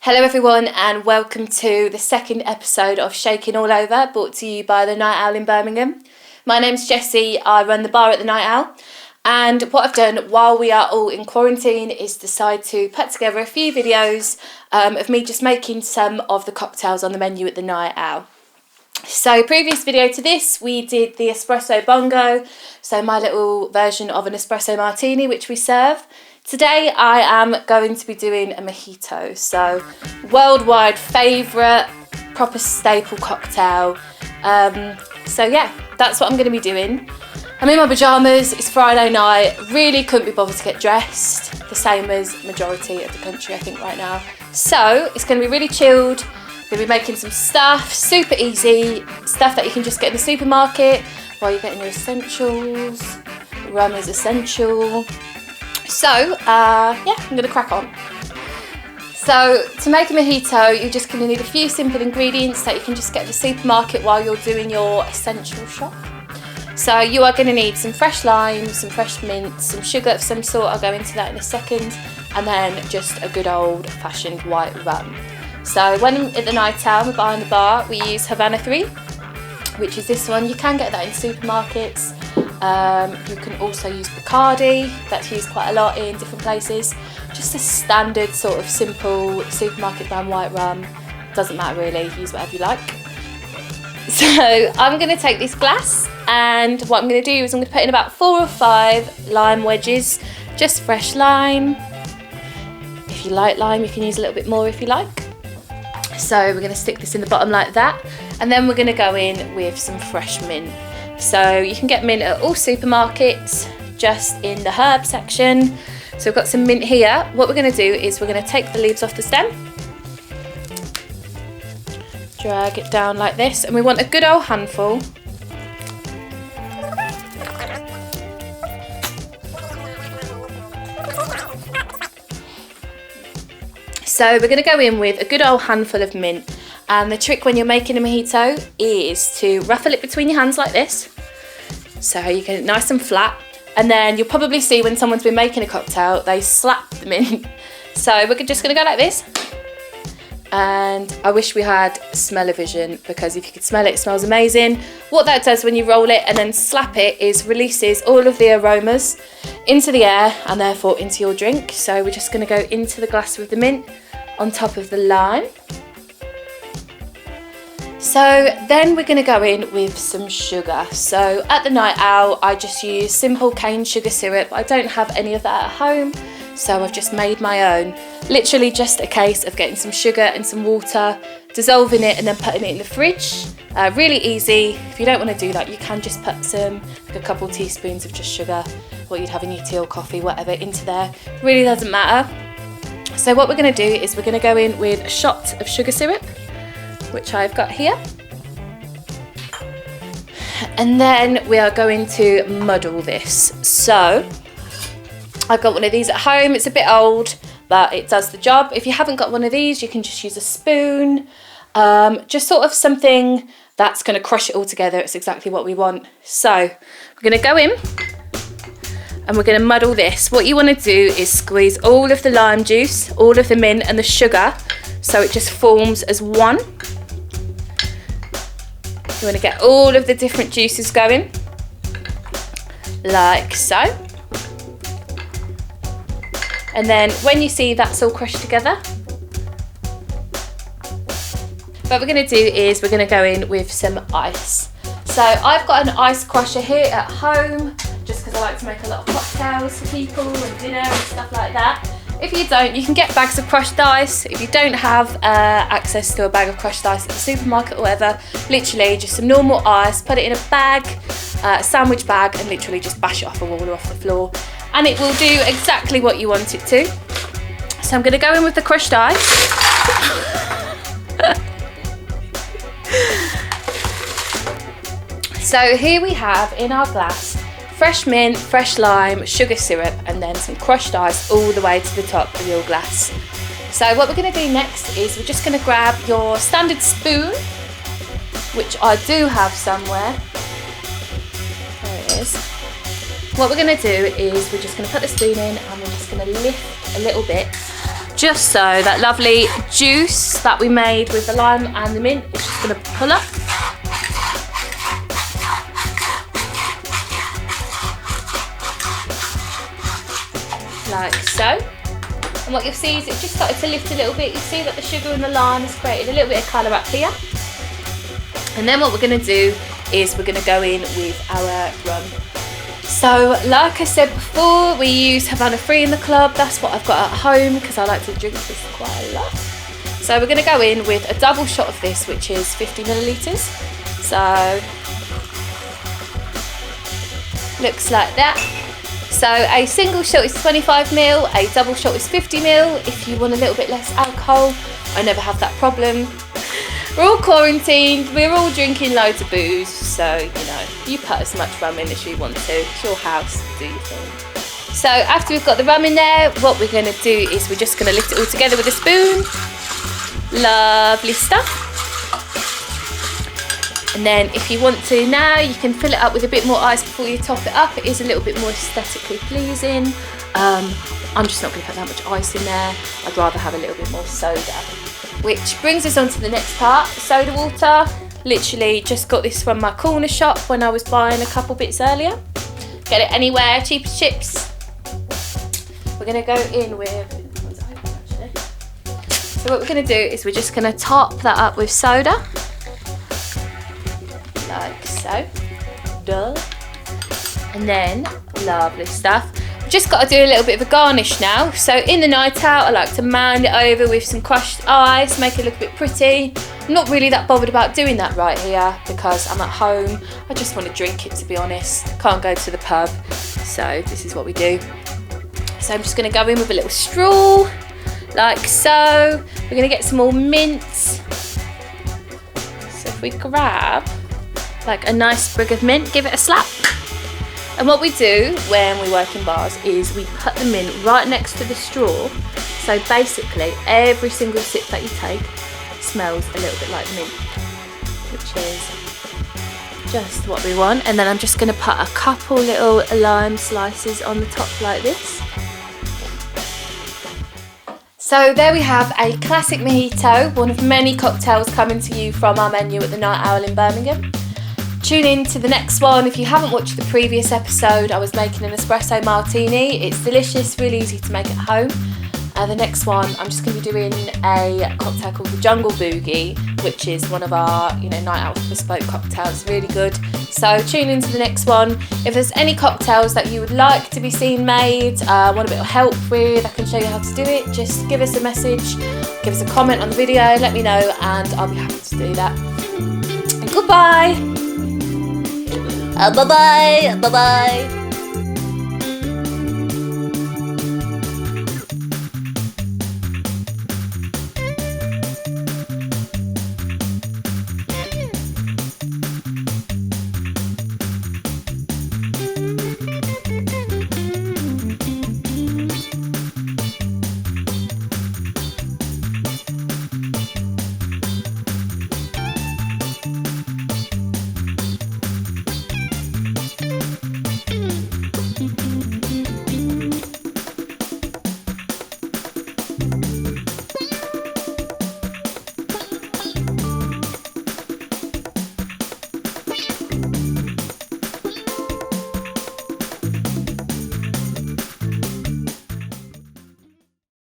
Hello everyone and welcome to the second episode of Shakin All Over, brought to you by the Night Owl in Birmingham. My name's Jessie, I run the bar at the Night Owl, and what I've done while we are all in quarantine is decide to put together a few videos of me just making some of the cocktails on the menu at the Night Owl. So previous video to this we did the espresso bongo, so my little version of an espresso martini which we serve. Today I am going to be doing a mojito, so worldwide favourite, proper staple cocktail. So yeah, that's what I'm going to be doing. I'm in my pyjamas, it's Friday night, really couldn't be bothered to get dressed, the same as majority of the country I think right now. So it's going to be really chilled, I'm going to be making some stuff, super easy, stuff that you can just get in the supermarket while you're getting your essentials. Rum is essential. So, yeah, I'm going to crack on. So, to make a mojito, you're just going to need a few simple ingredients that you can just get at the supermarket while you're doing your essential shop. So, you are going to need some fresh lime, some fresh mint, some sugar of some sort, I'll go into that in a second, and then just a good old-fashioned white rum. So, when I'm at the Night Owl, we're behind the bar, we use Havana 3, which is this one. You can get that in supermarkets. You can also use Bacardi, that's used quite a lot in different places. Just a standard sort of simple supermarket brand white rum, doesn't matter really, use whatever you like. So I'm going to take this glass and what I'm going to do is I'm going to put in about 4 or 5 lime wedges, just fresh lime. If you like lime you can use a little bit more if you like. So we're going to stick this in the bottom like that, and then we're going to go in with some fresh mint. So you can get mint at all supermarkets, just in the herb section. So we've got some mint here. What we're going to do is we're going to take the leaves off the stem, drag it down like this, and we want a good old handful. So we're going to go in with a good old handful of mint. And the trick when you're making a mojito is to ruffle it between your hands like this, so you get it nice and flat, and then you'll probably see when someone's been making a cocktail they slap the mint. So we're just going to go like this, and I wish we had smell-o-vision, because if you could smell it, it smells amazing. What that does when you roll it and then slap it is releases all of the aromas into the air and therefore into your drink. So we're just going to go into the glass with the mint on top of the lime. So then we're going to go in with some sugar. So at the Night Owl I just use simple cane sugar syrup. I don't have any of that at home, so I've just made my own. Literally just a case of getting some sugar and some water, dissolving it and then putting it in the fridge. Really easy. If you don't want to do that you can just put like a couple teaspoons of just sugar, what you'd have in your tea or coffee, whatever, into there. Really doesn't matter. So what we're going to do is we're going to go in with a shot of sugar syrup, which I've got here, and then we are going to muddle this. So I've got one of these at home, it's a bit old but it does the job. If you haven't got one of these you can just use a spoon, just sort of something that's going to crush it all together. It's exactly what we want. So we're going to go in and we're going to muddle this. What you want to do is squeeze all of the lime juice, all of the mint and the sugar, so it just forms as one. You want to get all of the different juices going, like so. And then when you see that's all crushed together, what we're going to do is we're going to go in with some ice. So I've got an ice crusher here at home, just because I like to make a lot of cocktails for people and dinner and stuff like that. If you don't, you can get bags of crushed ice. If you don't have access to a bag of crushed ice at the supermarket or whatever, literally just some normal ice, put it in a bag, a sandwich bag, and literally just bash it off a wall or off the floor. And it will do exactly what you want it to. So I'm going to go in with the crushed ice. So here we have in our glass fresh mint, fresh lime, sugar syrup, and then some crushed ice all the way to the top of your glass. So what we're going to do next is we're just going to grab your standard spoon, which I do have somewhere. There it is. What we're going to do is we're just going to put the spoon in and we're just going to lift a little bit, just so that lovely juice that we made with the lime and the mint is just going to pull up. Like so. And what you'll see is it just started to lift a little bit. You'll see that the sugar and the lime has created a little bit of colour up here. And then what we're going to do is we're going to go in with our rum. So like I said before, we use Havana free in the club. That's what I've got at home because I like to drink this quite a lot. So we're going to go in with a double shot of this, which is 50 millilitres. So looks like that. So a single shot is 25ml, a double shot is 50ml. If you want a little bit less alcohol, I never have that problem. We're all quarantined, we're all drinking loads of booze, so you know, you put as much rum in as you want to. It's your house, do your thing. So after we've got the rum in there, what we're going to do is we're just going to lift it all together with a spoon. Lovely stuff. And then if you want to now, you can fill it up with a bit more ice before you top it up. It is a little bit more aesthetically pleasing. I'm just not going to put that much ice in there. I'd rather have a little bit more soda. Which brings us on to the next part, soda water. Literally just got this from my corner shop when I was buying a couple bits earlier. Get it anywhere, cheap as chips. We're going to go in with... So what we're going to do is we're just going to top that up with soda. Like so. Duh. And then, lovely stuff. We've just got to do a little bit of a garnish now. So in the night out, I like to mound it over with some crushed ice, make it look a bit pretty. I'm not really that bothered about doing that right here because I'm at home. I just want to drink it, to be honest. Can't go to the pub, so this is what we do. So I'm just going to go in with a little straw, like so. We're going to get some more mint. So if we grab like a nice sprig of mint, give it a slap. And what we do when we work in bars is we put the mint right next to the straw. So basically every single sip that you take smells a little bit like mint, which is just what we want. And then I'm just going to put a couple little lime slices on the top like this. So there we have a classic mojito, one of many cocktails coming to you from our menu at the Night Owl in Birmingham. Tune in to the next one. If you haven't watched the previous episode, I was making an espresso martini. It's delicious, really easy to make at home. The next one, I'm just going to be doing a cocktail called the Jungle Boogie, which is one of our, Night Out bespoke cocktails. Really good. So tune in to the next one. If there's any cocktails that you would like to be seen made, want a bit of help with, I can show you how to do it. Just give us a message, give us a comment on the video, let me know, and I'll be happy to do that. And goodbye. Bye-bye. Bye-bye.